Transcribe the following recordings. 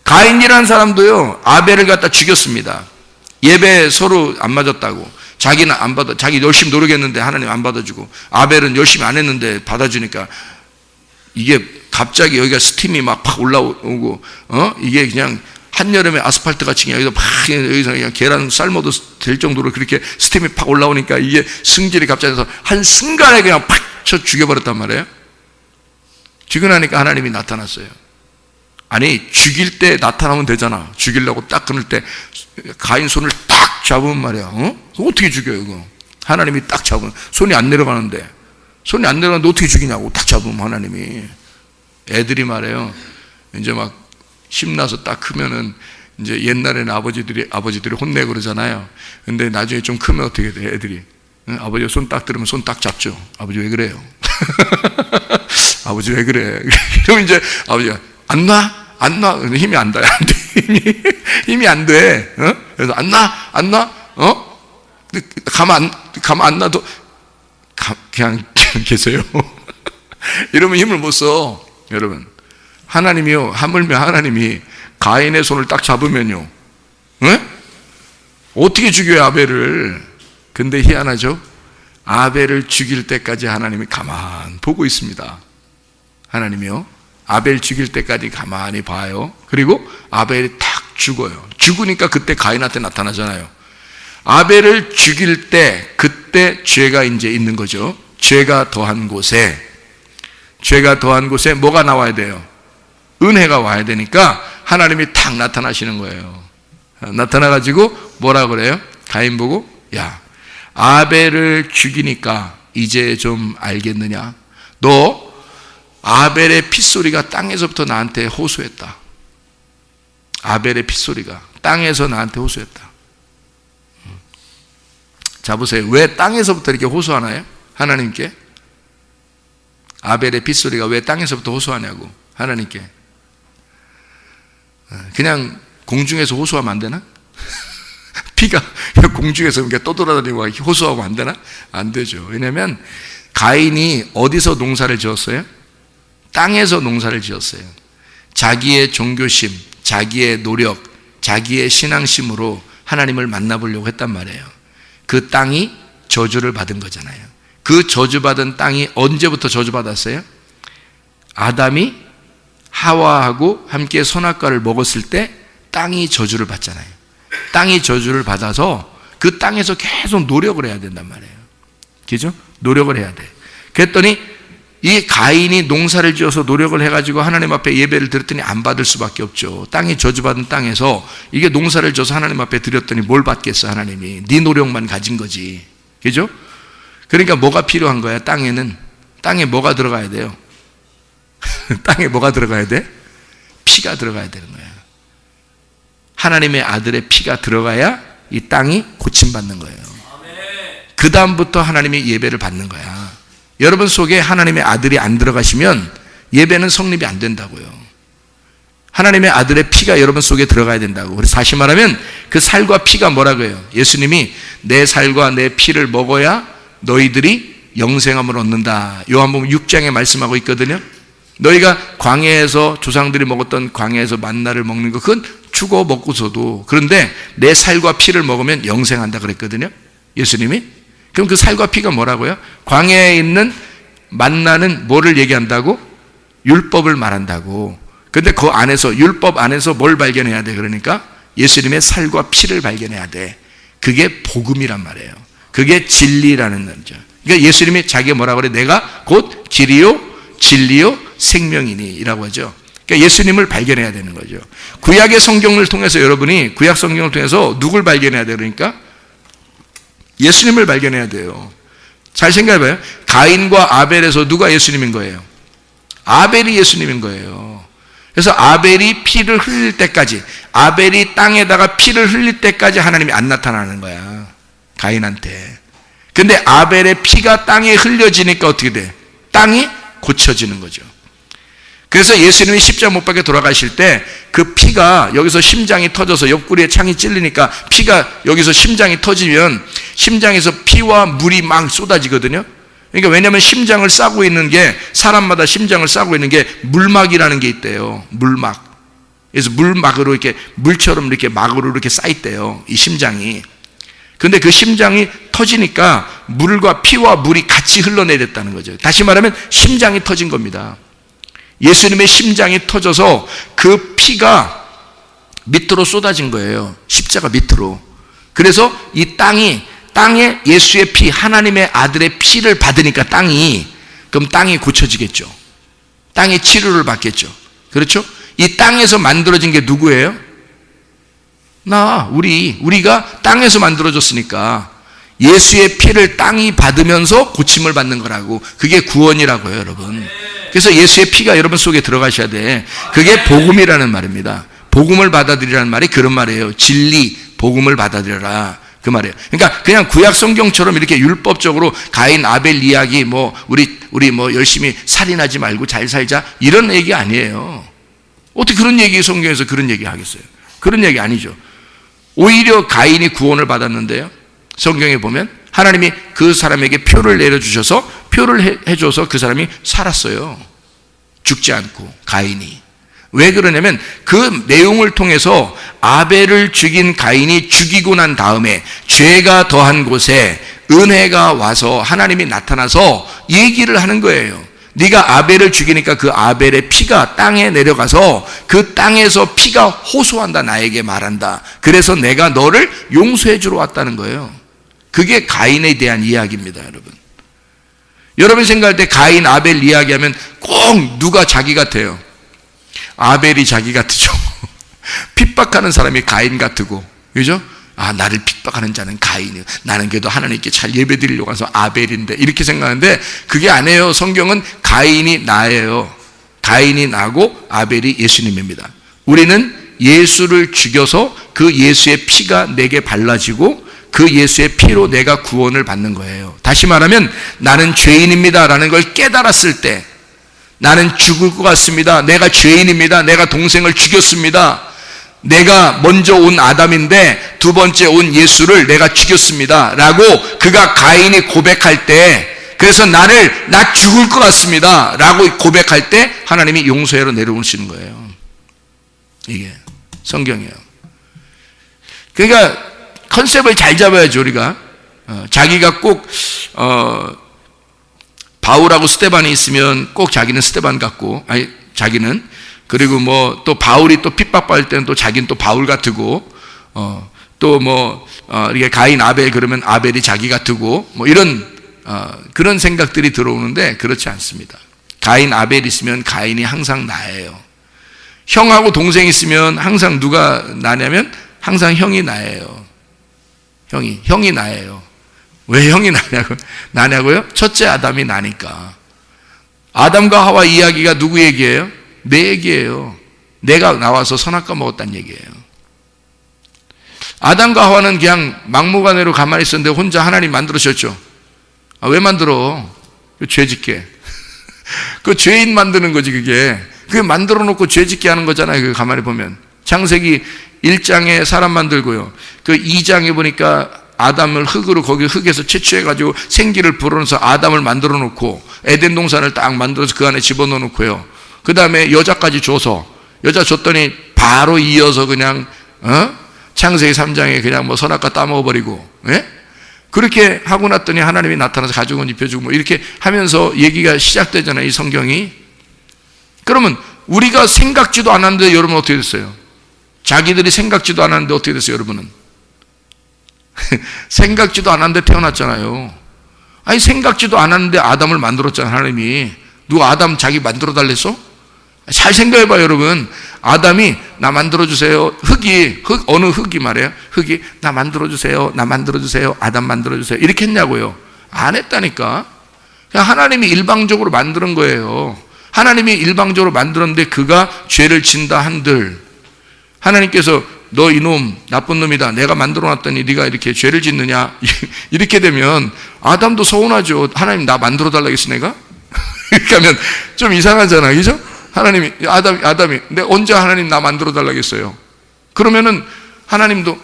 가인이라는 사람도요, 아벨을 갖다 죽였습니다. 예배 서로 안 맞았다고. 자기는 안 받아, 자기 열심히 노력했는데 하나님 안 받아주고, 아벨은 열심히 안 했는데 받아주니까, 이게 갑자기 여기가 스팀이 막 팍 올라오고, 이게 그냥 한여름에 아스팔트 같이 그냥 여기서 그냥 계란 삶아도 될 정도로 그렇게 스팀이 팍 올라오니까 이게 승질이 갑자기 나서 한순간에 그냥 팍 쳐 죽여버렸단 말이에요. 죽여 나니까 하나님이 나타났어요. 아니, 죽일 때 나타나면 되잖아. 죽이려고 딱 끊을 때 가인 손을 딱 잡으면 말이야. 어떻게 죽여요, 이거? 하나님이 딱 잡으면. 손이 안 내려가는데. 손이 안 내려가는데 어떻게 죽이냐고. 딱 잡으면 하나님이. 애들이 말해요. 이제 막 힘나서 딱 크면은 이제 옛날에는 아버지들이 혼내고 그러잖아요. 근데 나중에 좀 크면 어떻게 돼, 애들이? 아버지가 손 딱 들으면 손 딱 잡죠. 아버지 왜 그래요? 아버지 왜 그래? 그러면 이제 아버지가 안 놔? 안 놔? 힘이 안 돼. 안 돼. 힘이 안 돼. 그래서 안 놔? 안 놔? 가만 안 놔도 그냥 계세요. 이러면 힘을 못 써. 여러분, 하나님이요, 하물며 하나님이 가인의 손을 딱 잡으면요, 어떻게 죽여요, 아벨을? 근데 희한하죠? 아벨을 죽일 때까지 하나님이 가만 보고 있습니다. 하나님이요, 아벨 죽일 때까지 가만히 봐요. 그리고 아벨이 딱 죽어요. 죽으니까 그때 가인한테 나타나잖아요. 아벨을 죽일 때, 그때 죄가 이제 있는 거죠. 죄가 더한 곳에 뭐가 나와야 돼요? 은혜가 와야 되니까 하나님이 탁 나타나시는 거예요. 나타나가지고 뭐라 그래요? 가인 보고, 야, 아벨을 죽이니까 이제 좀 알겠느냐? 너 아벨의 핏소리가 땅에서부터 나한테 호소했다. 아벨의 핏소리가 땅에서 나한테 호소했다. 자, 보세요. 왜 땅에서부터 이렇게 호소하나요? 하나님께? 아벨의 핏소리가 왜 땅에서부터 호소하냐고, 하나님께. 그냥 공중에서 호소하면 안 되나? 피가 공중에서 이렇게 떠돌아다니고 호소하면 안 되나? 안 되죠. 왜냐하면 가인이 어디서 농사를 지었어요? 땅에서 농사를 지었어요. 자기의 종교심, 자기의 노력, 자기의 신앙심으로 하나님을 만나보려고 했단 말이에요. 그 땅이 저주를 받은 거잖아요. 그 저주받은 땅이 언제부터 저주받았어요? 아담이 하와하고 함께 선악과를 먹었을 때 땅이 저주를 받잖아요. 땅이 저주를 받아서 그 땅에서 계속 노력을 해야 된단 말이에요. 그죠? 노력을 해야 돼. 그랬더니 이 가인이 농사를 지어서 노력을 해가지고 하나님 앞에 예배를 드렸더니 안 받을 수밖에 없죠. 땅이 저주받은 땅에서 이게 농사를 지어서 하나님 앞에 드렸더니 뭘 받겠어, 하나님이. 네 노력만 가진 거지. 그죠? 그러니까 뭐가 필요한 거야, 땅에는? 땅에 뭐가 들어가야 돼요? 땅에 뭐가 들어가야 돼? 피가 들어가야 되는 거야. 하나님의 아들의 피가 들어가야 이 땅이 고침받는 거예요. 그 다음부터 하나님의 예배를 받는 거야. 여러분 속에 하나님의 아들이 안 들어가시면 예배는 성립이 안 된다고요. 하나님의 아들의 피가 여러분 속에 들어가야 된다고. 그래서 다시 말하면 그 살과 피가 뭐라고 해요? 예수님이 내 살과 내 피를 먹어야 너희들이 영생함을 얻는다. 요한복음 6장에 말씀하고 있거든요. 너희가 광야에서 조상들이 먹었던 광야에서 만나를 먹는 거, 그건 죽어 먹고서도, 그런데 내 살과 피를 먹으면 영생한다 그랬거든요, 예수님이. 그럼 그 살과 피가 뭐라고요? 광야에 있는 만나는 뭐를 얘기한다고? 율법을 말한다고. 근데 그 안에서, 율법 안에서 뭘 발견해야 돼? 그러니까 예수님의 살과 피를 발견해야 돼. 그게 복음이란 말이에요. 그게 진리라는 거죠. 그러니까 예수님이 자기가 뭐라고 그래? 내가 곧 길이요 진리요 생명이니 라고 하죠. 그러니까 예수님을 발견해야 되는 거죠. 구약의 성경을 통해서, 여러분이 구약 성경을 통해서 누굴 발견해야 돼? 그러니까 예수님을 발견해야 돼요. 잘 생각해봐요. 가인과 아벨에서 누가 예수님인 거예요? 아벨이 예수님인 거예요. 그래서 아벨이 피를 흘릴 때까지, 아벨이 땅에다가 피를 흘릴 때까지 하나님이 안 나타나는 거야, 가인한테. 근데 아벨의 피가 땅에 흘려지니까 어떻게 돼? 땅이 고쳐지는 거죠. 그래서 예수님이 십자가 못 박혀 돌아가실 때 그 피가 여기서 심장이 터져서 옆구리에 창이 찔리니까 피가 여기서 심장이 터지면 심장에서 피와 물이 막 쏟아지거든요. 그러니까 왜냐하면 심장을 싸고 있는 게, 사람마다 심장을 싸고 있는 게 물막이라는 게 있대요. 물막. 그래서 물막으로 이렇게 물처럼 이렇게 막으로 이렇게 쌓였대요. 이 심장이. 근데 그 심장이 터지니까 물과 피와 물이 같이 흘러내렸다는 거죠. 다시 말하면 심장이 터진 겁니다. 예수님의 심장이 터져서 그 피가 밑으로 쏟아진 거예요. 십자가 밑으로. 그래서 이 땅에 예수의 피, 하나님의 아들의 피를 받으니까 그럼 땅이 고쳐지겠죠. 땅이 치료를 받겠죠. 그렇죠? 이 땅에서 만들어진 게 누구예요? 우리가 땅에서 만들어졌으니까 예수의 피를 땅이 받으면서 고침을 받는 거라고. 그게 구원이라고요, 여러분. 그래서 예수의 피가 여러분 속에 들어가셔야 돼. 그게 복음이라는 말입니다. 복음을 받아들이라는 말이 그런 말이에요. 진리, 복음을 받아들여라. 그 말이에요. 그러니까 그냥 구약 성경처럼 이렇게 율법적으로 가인, 아벨 이야기, 우리 열심히 살인하지 말고 잘 살자, 이런 얘기 아니에요. 어떻게 그런 얘기 성경에서 그런 얘기 하겠어요? 그런 얘기 아니죠. 오히려 가인이 구원을 받았는데요. 성경에 보면 하나님이 그 사람에게 표를 내려주셔서 표를 해줘서 그 사람이 살았어요. 죽지 않고, 가인이. 왜 그러냐면 그 내용을 통해서 아벨을 죽인 가인이 죽이고 난 다음에 죄가 더한 곳에 은혜가 와서 하나님이 나타나서 얘기를 하는 거예요. 네가 아벨을 죽이니까 그 아벨의 피가 땅에 내려가서 그 땅에서 피가 호소한다, 나에게 말한다. 그래서 내가 너를 용서해 주러 왔다는 거예요. 그게 가인에 대한 이야기입니다, 여러분. 여러분이 생각할 때 가인, 아벨 이야기하면 꼭 누가 자기 같아요? 아벨이 자기 같으죠. 핍박하는 사람이 가인 같고, 그죠? 나를 핍박하는 자는 가인이에요. 나는 그래도 하나님께 잘 예배 드리려고 해서 아벨인데, 이렇게 생각하는데 그게 아니에요. 성경은 가인이 나예요. 가인이 나고 아벨이 예수님입니다. 우리는 예수를 죽여서 그 예수의 피가 내게 발라지고 그 예수의 피로 내가 구원을 받는 거예요. 다시 말하면 나는 죄인입니다 라는 걸 깨달았을 때, 나는 죽을 것 같습니다, 내가 죄인입니다, 내가 동생을 죽였습니다, 내가 먼저 온 아담인데 두 번째 온 예수를 내가 죽였습니다 라고 그가 가인이 고백할 때, 그래서 나 죽을 것 같습니다 라고 고백할 때 하나님이 용서해로 내려오시는 거예요. 이게 성경이에요. 그러니까 컨셉을 잘 잡아야죠. 우리가 자기가 꼭 바울하고 스데반이 있으면 꼭 자기는 스데반 같고, 자기는, 그리고 또 바울이 또 핍박받을 때는 또 자기는 또 바울 같고, 이게 가인, 아벨 그러면 아벨이 자기 같고, 이런 그런 생각들이 들어오는데 그렇지 않습니다. 가인, 아벨 있으면 가인이 항상 나예요. 형하고 동생 있으면 항상 누가 나냐면 항상 형이 나예요. 형이 나예요. 왜 형이 나냐고요? 첫째 아담이 나니까. 아담과 하와 이야기가 누구 얘기예요? 내 얘기예요. 내가 나와서 선악과 먹었다는 얘기예요. 아담과 하와는 그냥 막무가내로 가만히 있었는데 혼자 하나님 만들으셨죠. 왜 만들어? 죄짓게. 그 죄인 만드는 거지, 그게. 그게 만들어 놓고 죄짓게 하는 거잖아요. 그 가만히 보면. 창세기 1장에 사람 만들고요. 그 2장에 보니까 아담을 흙으로, 거기 흙에서 채취해가지고 생기를 불어넣어서 아담을 만들어 놓고 에덴 동산을 딱 만들어서 그 안에 집어넣어 놓고요. 그 다음에 여자까지 줘서, 여자 줬더니 바로 이어서 그냥 창세기 3장에 그냥 선악과 따먹어버리고, 예? 그렇게 하고 났더니 하나님이 나타나서 가죽 옷 입혀주고 이렇게 하면서 얘기가 시작되잖아요, 이 성경이. 그러면 우리가 생각지도 않았는데 여러분 어떻게 됐어요? 자기들이 생각지도 않았는데 어떻게 됐어요, 여러분은? 생각지도 않았는데 태어났잖아요. 생각지도 않았는데 아담을 만들었잖아요, 하나님이. 누가 아담 자기 만들어 달랬어? 잘 생각해봐요, 여러분. 아담이 나 만들어주세요. 어느 흙이 말이에요. 흙이 나 만들어주세요. 나 만들어주세요. 아담 만들어주세요. 이렇게 했냐고요? 안 했다니까. 그냥 하나님이 일방적으로 만드는 거예요. 하나님이 일방적으로 만들었는데 그가 죄를 진다 한들, 하나님께서 너 이놈 나쁜 놈이다, 내가 만들어놨더니 네가 이렇게 죄를 짓느냐, 이렇게 되면 아담도 서운하죠. 하나님 나 만들어달라겠어 내가? 이렇게 하면 좀 이상하잖아, 그죠? 하나님이 아담이 근데 언제 하나님 나 만들어달라겠어요? 그러면은 하나님도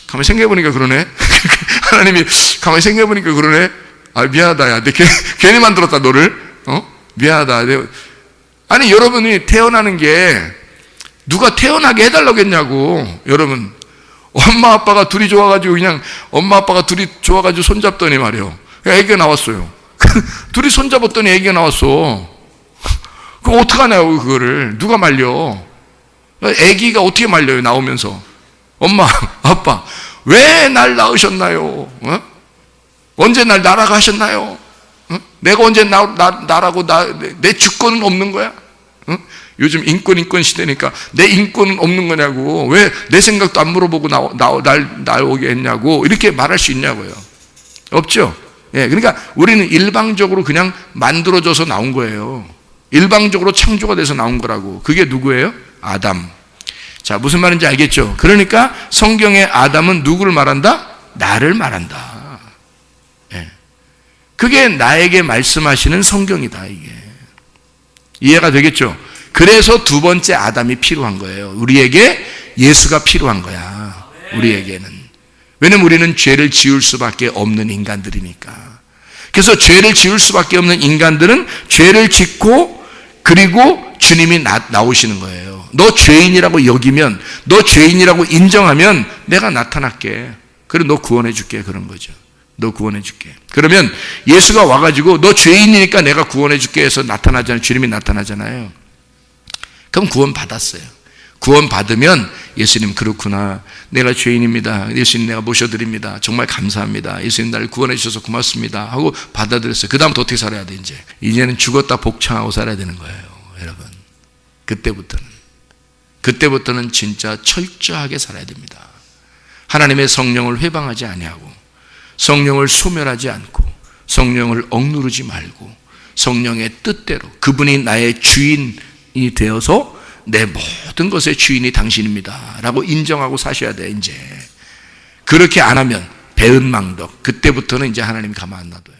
가만히 생각해보니까 그러네. 하나님이 가만히 생각해보니까 그러네. 미안하다, 야, 내 괜히 만들었다 너를. 미안하다. 아니, 여러분이 태어나는 게 누가 태어나게 해달라고 했냐고. 여러분, 엄마 아빠가 둘이 좋아가지고 손잡더니 말이에요. 애기가 나왔어요. 둘이 손잡았더니 애기가 나왔어. 그럼 어떡하냐고, 그거를. 누가 말려? 애기가 어떻게 말려요, 나오면서. 엄마, 아빠, 왜 날 낳으셨나요? 언제 날 나라가 하셨나요? 내가 언제 나라고 내 주권은 없는 거야? 요즘 인권 시대니까 내 인권은 없는 거냐고. 왜 내 생각도 안 물어보고 날 나오게 했냐고. 이렇게 말할 수 있냐고요. 없죠? 예, 그러니까 우리는 일방적으로 그냥 만들어져서 나온 거예요. 일방적으로 창조가 돼서 나온 거라고. 그게 누구예요? 아담. 자, 무슨 말인지 알겠죠? 그러니까 성경의 아담은 누구를 말한다? 나를 말한다. 예. 그게 나에게 말씀하시는 성경이다, 이게. 이해가 되겠죠? 그래서 두 번째 아담이 필요한 거예요. 우리에게 예수가 필요한 거야. 우리에게는. 왜냐면 우리는 죄를 지을 수밖에 없는 인간들이니까. 그래서 죄를 지을 수밖에 없는 인간들은 죄를 짓고 그리고 주님이 나오시는 거예요. 너 죄인이라고 여기면, 너 죄인이라고 인정하면 내가 나타날게. 그리고 너 구원해 줄게. 그런 거죠. 너 구원해 줄게. 그러면 예수가 와가지고 너 죄인이니까 내가 구원해 줄게 해서 나타나잖아요. 주님이 나타나잖아요. 그럼 구원 받았어요. 구원 받으면 예수님, 그렇구나. 내가 죄인입니다. 예수님, 내가 모셔드립니다. 정말 감사합니다. 예수님, 나를 구원해 주셔서 고맙습니다. 하고 받아들였어요. 그 다음부터 어떻게 살아야 돼, 이제? 이제는 죽었다 복창하고 살아야 되는 거예요, 여러분. 그때부터는 진짜 철저하게 살아야 됩니다. 하나님의 성령을 회방하지 아니하고, 성령을 소멸하지 않고, 성령을 억누르지 말고, 성령의 뜻대로 그분이 나의 주인이 되어서 내 모든 것의 주인이 당신입니다 라고 인정하고 사셔야 돼. 이제 그렇게 안 하면 배은망덕. 그때부터는 이제 하나님이 가만 안 놔둬요.